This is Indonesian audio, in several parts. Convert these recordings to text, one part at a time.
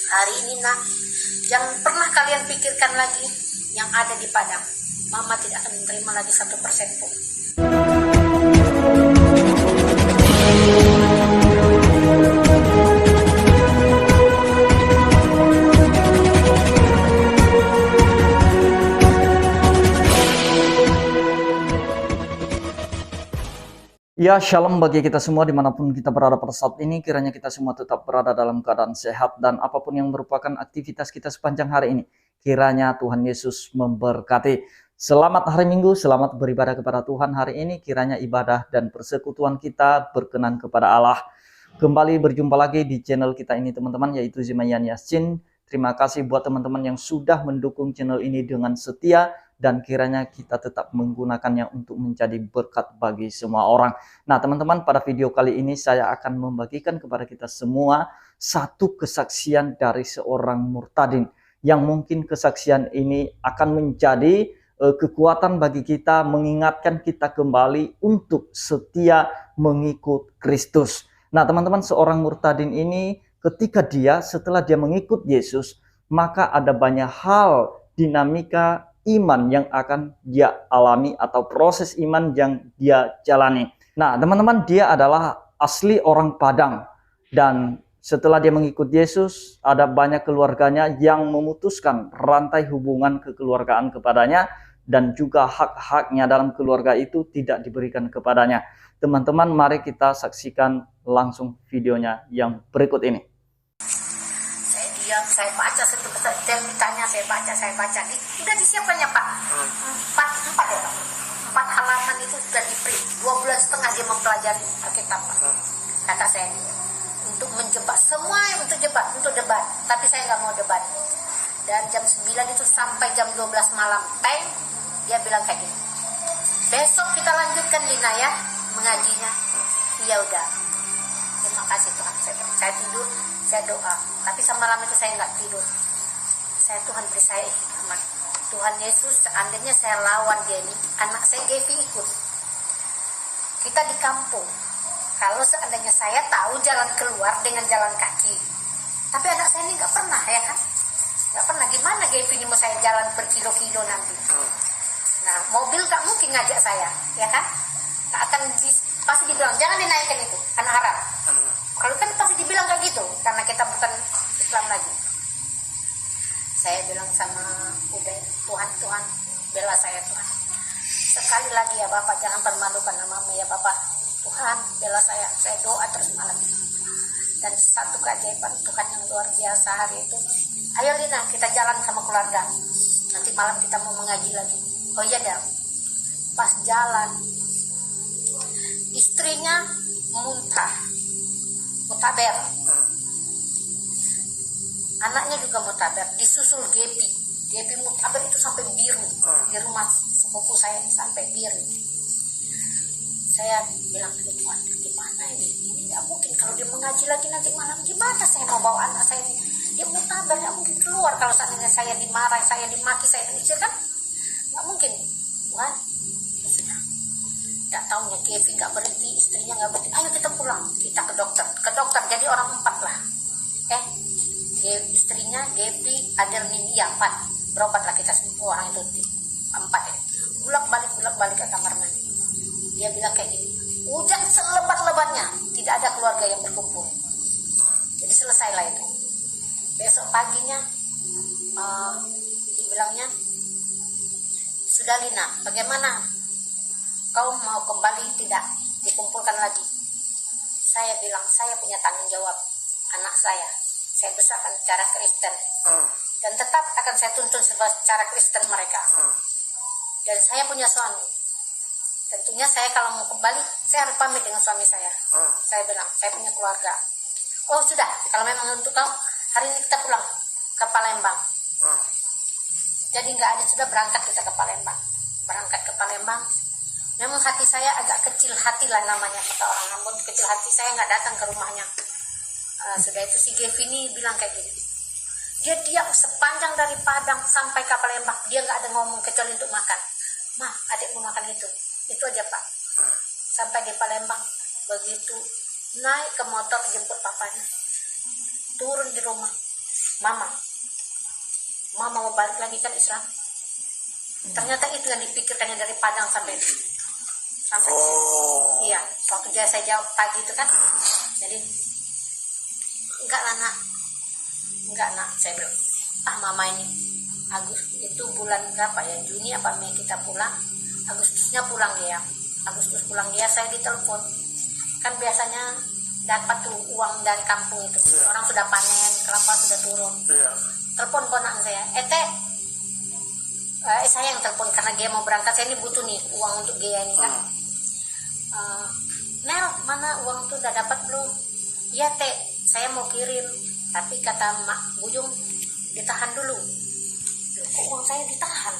Hari ini nak, jangan pernah kalian pikirkan lagi yang ada di Padang. Mama tidak akan menerima lagi 1% pun. Ya, shalom bagi kita semua dimanapun kita berada pada saat ini. Kiranya kita semua tetap berada dalam keadaan sehat dan apapun yang merupakan aktivitas kita sepanjang hari ini. Kiranya Tuhan Yesus memberkati. Selamat hari Minggu, selamat beribadah kepada Tuhan hari ini. Kiranya ibadah dan persekutuan kita berkenan kepada Allah. Kembali berjumpa lagi di channel kita ini teman-teman, yaitu Zimayan Yasin. Terima kasih buat teman-teman yang sudah mendukung channel ini dengan setia. Dan kiranya kita tetap menggunakannya untuk menjadi berkat bagi semua orang. Nah teman-teman, pada video kali ini saya akan membagikan kepada kita semua satu kesaksian dari seorang murtadin. Yang mungkin kesaksian ini akan menjadi kekuatan bagi kita, mengingatkan kita kembali untuk setia mengikut Kristus. Nah teman-teman, seorang murtadin ini ketika setelah dia mengikut Yesus, maka ada banyak hal dinamika iman yang akan dia alami atau proses iman yang dia jalani. Nah teman-teman, dia adalah asli orang Padang dan setelah dia mengikut Yesus, ada banyak keluarganya yang memutuskan rantai hubungan kekeluargaan kepadanya dan juga hak-haknya dalam keluarga itu tidak diberikan kepadanya. Teman-teman, mari kita saksikan langsung videonya yang berikut ini. Saya baca, saya ditanya, saya baca. Sudah disiapkannya Pak. Empat halaman itu sudah di-print. 2,5 bulan dia mempelajari Alkitab Pak. Kata saya, untuk menjebak semua, untuk debat. Tapi saya nggak mau debat. Dan jam 9 itu sampai jam 12 malam, dia bilang kayak gini. Besok kita lanjutkan Lina ya, mengajinya. Iya udah. Terima kasih Tuhan. Saya tidur, saya doa. Tapi semalam itu saya nggak tidur. Tuhan beri saya hikmat. Tuhan Yesus, seandainya saya lawan dia ini, anak saya Gevi ikut. Kita di kampung. Kalau seandainya saya tahu jalan keluar dengan jalan kaki. Tapi anak saya ini nggak pernah ya kan? Nggak pernah. Gimana Gevi ini mau saya jalan berkilo-kilo nanti? Nah, mobil tak mungkin ngajak saya, ya kan? Tak akan pasti dibilang jangan dinaikkan itu, karena haram. Kalau kan pasti dibilang kayak gitu, karena kita bukan Islam lagi. Saya bilang sama Tuhan, bela saya Tuhan. Sekali lagi ya Bapak, jangan permalukan namamu ya Bapak. Tuhan, bela saya doa terus malam. Dan satu keajaiban Tuhan yang luar biasa hari itu. Ayo Lina, kita jalan sama keluarga. Nanti malam kita mau mengaji lagi. Oh iya dah, pas jalan, istrinya mutaber, anaknya juga mutaber, disusul Gepi mutaber itu sampai biru, di rumah sepupu saya sampai biru. Saya bilang, Tuhan, gimana ini nggak mungkin kalau dia mengaji lagi nanti malam, gimana saya mau bawa anak saya ini, dia mutaber, nggak mungkin keluar kalau seandainya saya dimarahi, saya dimaki, saya diusir kan, nggak mungkin. Tuhan, nggak taunya Gevi nggak berhenti, istrinya nggak berhenti. Ayo kita pulang, kita ke dokter. Jadi orang 4 lah. Istrinya Gevi, Adernidia 4. Berobatlah kita semua orang itu 4 ini. Bulak balik ke kamar mandi. Dia bilang kayak gini, hujan selebat-lebatnya, tidak ada keluarga yang berkumpul. Jadi selesailah itu. Besok paginya dibilangnya, sudah Lina, bagaimana? Kau mau kembali tidak dikumpulkan lagi? Saya bilang, saya punya tanggung jawab anak saya besarkan secara Kristen dan tetap akan saya tuntun secara Kristen mereka. Dan saya punya suami, tentunya saya kalau mau kembali saya harus pamit dengan suami saya. Saya bilang, saya punya keluarga. Oh sudah, kalau memang untuk kau, hari ini kita pulang ke Palembang. Jadi nggak ada, sudah berangkat kita ke Palembang. Memang hati saya agak kecil hati lah namanya kata orang, namun kecil hati saya nggak datang ke rumahnya. Sudah itu si Gevi ini bilang kayak gini, dia diam sepanjang dari Padang sampai ke Palembang, dia nggak ada ngomong kecuali untuk makan. Mah, adik mau makan itu aja Pak. Sampai di Palembang, begitu naik ke motor jemput papanya, turun di rumah, Mama mau balik lagi kan Islam. Ternyata itu yang dipikirkannya dari Padang sampai iya, waktu saya jawab pagi itu kan. Jadi enggak nak, saya bilang, mama ini itu bulan berapa ya, Juni apa Mei kita pulang, Agustusnya pulang dia, saya ditelepon. Kan biasanya dapat tuh uang dari kampung itu, orang sudah panen, kelapa sudah turun. Telepon ponakan saya, saya yang telepon karena dia mau berangkat, saya ini butuh nih uang untuk dia ini kan. Nel, mana uang tuh udah dapat belum? Iya Teh, saya mau kirim, tapi kata Mak Bujung ditahan dulu. Kok uang saya ditahan?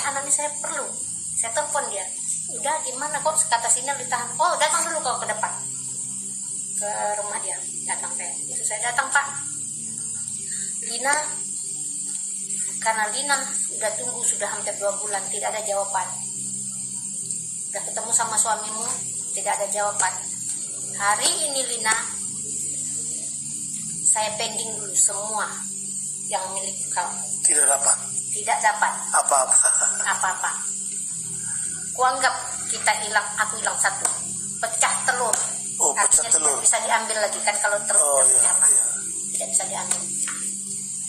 Anak ini saya perlu. Saya telepon dia, udah gimana kok kata Sinel ditahan? Oh, datang dulu kau ke depan, ke rumah dia. Datang saya datang Pak. Lina, karena Lina udah tunggu sudah hampir 2 bulan tidak ada jawaban. Udah ketemu sama suamimu tidak ada jawaban. Hari ini Lina, saya pending dulu semua yang milik kau. Tidak dapat apa-apa. Kuanggap kita hilang, aku hilang satu. Pecah telur. Artinya tidak bisa diambil lagi kan kalau terus tidak bisa diambil.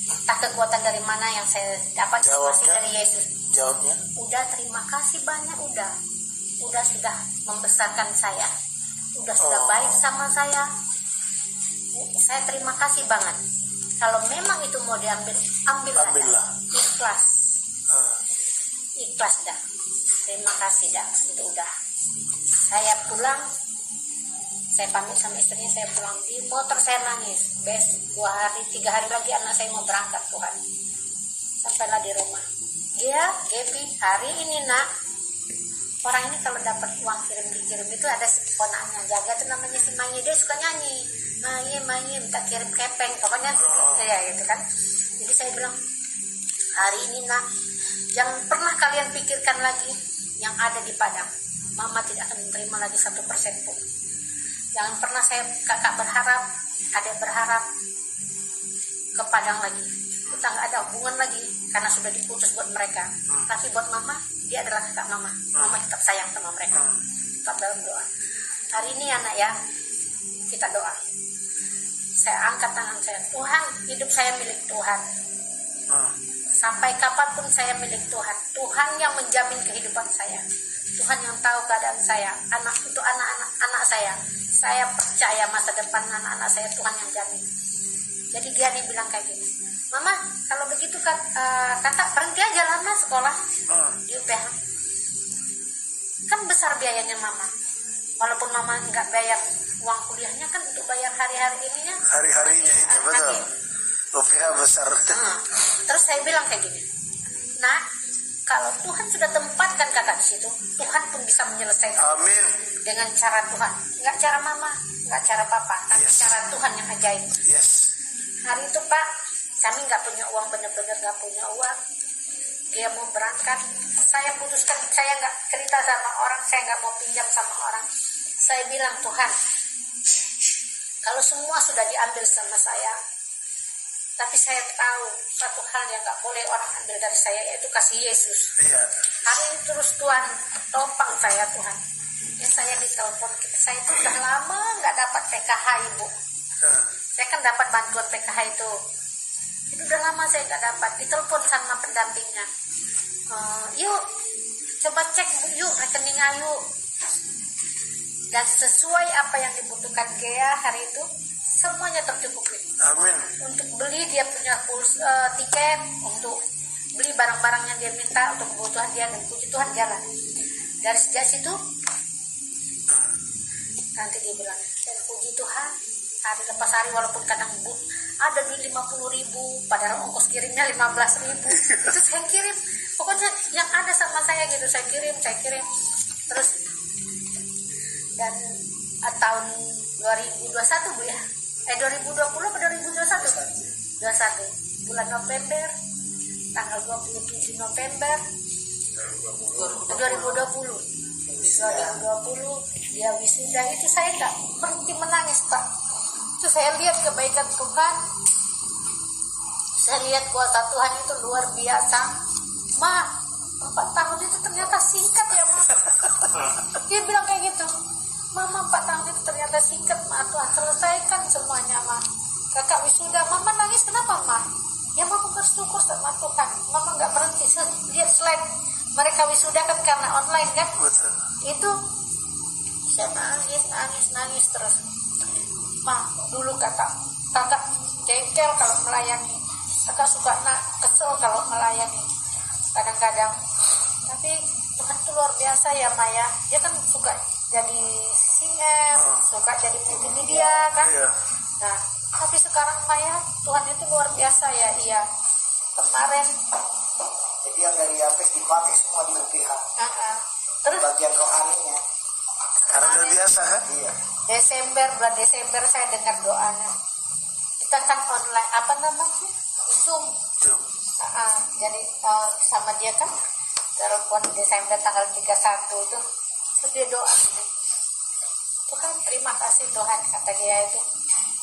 Entah kekuatan dari mana yang saya dapat masih dari Yesus. Jawabnya? Udah, terima kasih banyak, udah sudah membesarkan saya, sudah baik sama saya. Saya terima kasih banget. Kalau memang itu mau diambil, ambillah. Ikhlas dah. Terima kasih dah, itu udah. Saya pulang, saya pamit sama istrinya, saya pulang di motor, saya nangis. 3 hari lagi anak saya mau berangkat Tuhan. Sampailah di rumah. Gepi, hari ini nak, orang ini kalau dapat uang dikirim itu ada si ponakan yang jaga itu namanya si Manyi, dia suka nyanyi. Manyi minta kirim kepeng, pokoknya gitu kan. Jadi saya bilang, hari ini nak, jangan pernah kalian pikirkan lagi yang ada di Padang. Mama tidak akan menerima lagi 1% pun. Jangan pernah kakak berharap, adik berharap ke Padang lagi. Kita nggak ada hubungan lagi karena sudah diputus buat mereka. Tapi buat mama, dia adalah kakak mama. Mama tetap sayang sama mereka. Tetap dalam doa. Hari ini anak ya, kita doa. Saya angkat tangan saya, Tuhan, hidup saya milik Tuhan. Sampai kapanpun saya milik Tuhan. Tuhan yang menjamin kehidupan saya. Tuhan yang tahu keadaan saya. Anak saya. Saya percaya masa depan anak-anak saya Tuhan yang jamin. Jadi dia nih bilang kayak gini, Mama, kalau begitu kata berhenti aja lama sekolah di UPH. Kan besar biayanya Mama. Walaupun Mama nggak bayar uang kuliahnya kan untuk bayar hari-hari ininya. Hari-harinya itu betul. UPH besar. Terus saya bilang kayak gini, nah kalau Tuhan sudah tempatkan kakak di situ, Tuhan pun bisa menyelesaikan. Amin. Dengan cara Tuhan, nggak cara Mama, nggak cara Papa, tapi cara Tuhan yang ajaib. Hari itu Pak, kami nggak punya uang, benar-benar nggak punya uang. Dia mau berangkat, saya putuskan saya nggak cerita sama orang, saya nggak mau pinjam sama orang. Saya bilang Tuhan, kalau semua sudah diambil sama saya, tapi saya tahu satu hal yang gak boleh orang ambil dari saya, yaitu kasih Yesus. Hari ini terus Tuhan topang saya Tuhan. Ya saya ditelepon, saya itu udah lama gak dapat PKH Ibu. Saya kan dapat bantuan PKH itu udah lama saya gak dapat. Ditelepon sama pendampingnya, yuk coba cek yuk rekening Ayu. Dan sesuai apa yang dibutuhkan Gea hari itu, semuanya tercukupi. Amin. Untuk beli dia punya tiket, untuk beli barang-barang yang dia minta untuk kebutuhan dia, dan puji Tuhan jalan. Dari sejak situ nanti dia bilang, dan puji Tuhan hari lepas hari, walaupun kadang ada duit 50.000, padahal ongkos kirimnya 15.000, itu saya kirim. Pokoknya yang ada sama saya gitu saya kirim. Terus dan tahun 2021 Bu ya, 2020 atau 2021? 21 bulan November, tanggal 27 November 2020 dia wisuda itu, saya nggak berhenti menangis Pak. Itu saya lihat kebaikan Tuhan, Saya lihat kuasa Tuhan itu luar biasa. Ma, 4 tahun itu ternyata singkat ya, Ma. Dia bilang kayak gitu. Mama, 4 tahun itu ternyata singkat, Ma. Tuhan selesaikan semuanya, Ma. Kakak wisuda, Mama nangis kenapa, Ma? Ya, Mama bersyukur sama Tuhan. Mama nggak berhenti. Lihat slide. Mereka wisuda kan karena online kan. Betul. Itu saya nangis terus. Ma, dulu kakak jengkel kalau melayani. Kakak suka kesel kalau melayani. Kadang-kadang. Tapi Tuhan itu luar biasa ya, Maya. Dia kan suka jadi singer, suka jadi multimedia kan. Iya. Nah, tapi sekarang Maya, Tuhan itu luar biasa ya. Iya. Kemarin. Jadi yang dari Yabes dipakai semua di UPH. Terus Bagian rohaninya. Sekarang udah biasa kan? Iya. bulan Desember saya dengar doanya. Kita kan online, apa namanya? Zoom. Jom. Jadi sama dia kan telepon Desember tanggal 31 itu. Terus dia doa gini. Tuhan, terima kasih Tuhan, kata dia itu.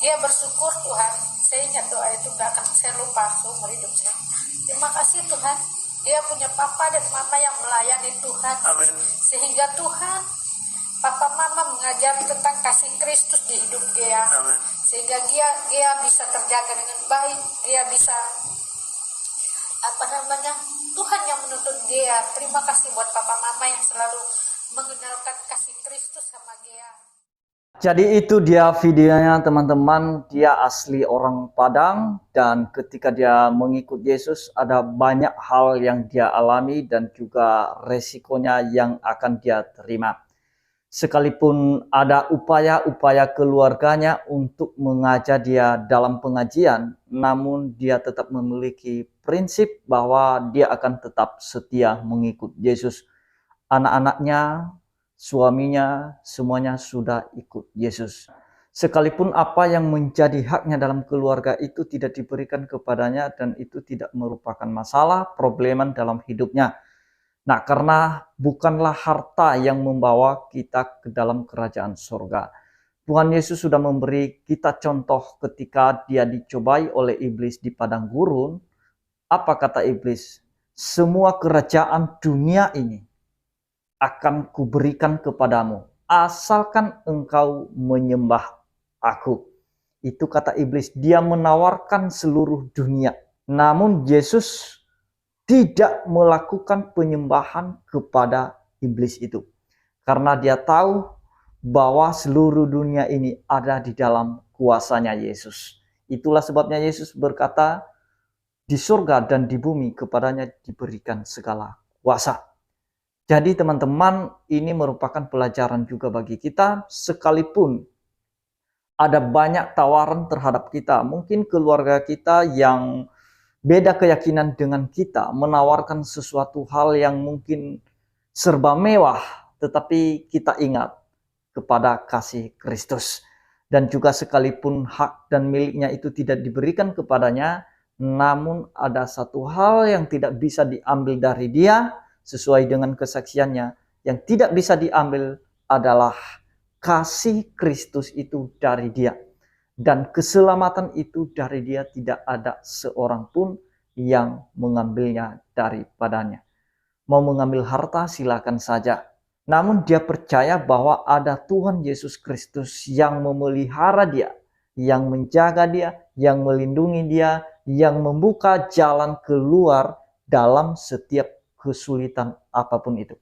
Dia bersyukur Tuhan. Saya ingat doa itu gak akan saya lupa seumur hidup saya. Terima kasih Tuhan. Dia punya papa dan mama yang melayani Tuhan. Amin. Sehingga Tuhan, papa mama mengajari tentang kasih Kristus di hidup dia. Amin. Sehingga dia bisa terjaga dengan baik. Dia bisa Tuhan yang menuntun dia. Terima kasih buat papa mama yang selalu mengenalkan kasih Kristus sama dia. Jadi itu dia videonya teman-teman. Dia asli orang Padang, dan ketika dia mengikut Yesus ada banyak hal yang dia alami dan juga resikonya yang akan dia terima. Sekalipun ada upaya-upaya keluarganya untuk mengajak dia dalam pengajian, namun dia tetap memiliki prinsip bahwa dia akan tetap setia mengikut Yesus. Anak-anaknya, suaminya, semuanya sudah ikut Yesus. Sekalipun apa yang menjadi haknya dalam keluarga itu tidak diberikan kepadanya, dan itu tidak merupakan masalah, probleman dalam hidupnya. Nah, karena bukanlah harta yang membawa kita ke dalam kerajaan surga. Tuhan Yesus sudah memberi kita contoh ketika dia dicobai oleh iblis di padang gurun. Apa kata iblis? Semua kerajaan dunia ini akan kuberikan kepadamu, asalkan engkau menyembah aku. Itu kata iblis. Dia menawarkan seluruh dunia. Namun Yesus tidak melakukan penyembahan kepada iblis itu. Karena dia tahu bahwa seluruh dunia ini ada di dalam kuasanya Yesus. Itulah sebabnya Yesus berkata, di surga dan di bumi kepadanya diberikan segala kuasa. Jadi teman-teman, ini merupakan pelajaran juga bagi kita. Sekalipun ada banyak tawaran terhadap kita, mungkin keluarga kita yang beda keyakinan dengan kita menawarkan sesuatu hal yang mungkin serba mewah, tetapi kita ingat kepada kasih Kristus. Dan juga sekalipun hak dan miliknya itu tidak diberikan kepadanya, namun ada satu hal yang tidak bisa diambil dari dia sesuai dengan kesaksiannya. Yang tidak bisa diambil adalah kasih Kristus itu dari dia. Dan keselamatan itu dari dia, tidak ada seorang pun yang mengambilnya daripadanya. Mau mengambil harta silakan saja. Namun dia percaya bahwa ada Tuhan Yesus Kristus yang memelihara dia, yang menjaga dia, yang melindungi dia, yang membuka jalan keluar dalam setiap kesulitan apapun itu.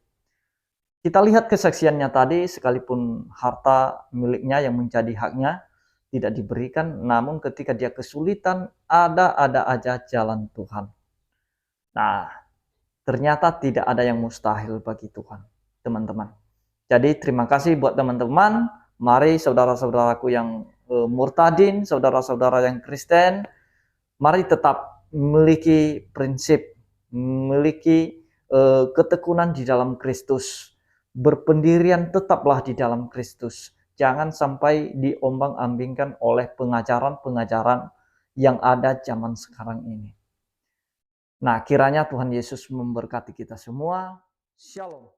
Kita lihat kesaksiannya tadi, sekalipun harta miliknya yang menjadi haknya tidak diberikan, namun ketika dia kesulitan, ada aja jalan Tuhan. Nah, ternyata tidak ada yang mustahil bagi Tuhan, teman-teman. Jadi terima kasih buat teman-teman. Mari saudara-saudaraku yang murtadin, saudara-saudara yang Kristen, mari tetap memiliki prinsip, memiliki ketekunan di dalam Kristus. Berpendirian tetaplah di dalam Kristus. Jangan sampai diombang-ambingkan oleh pengajaran-pengajaran yang ada zaman sekarang ini. Nah, kiranya Tuhan Yesus memberkati kita semua. Shalom.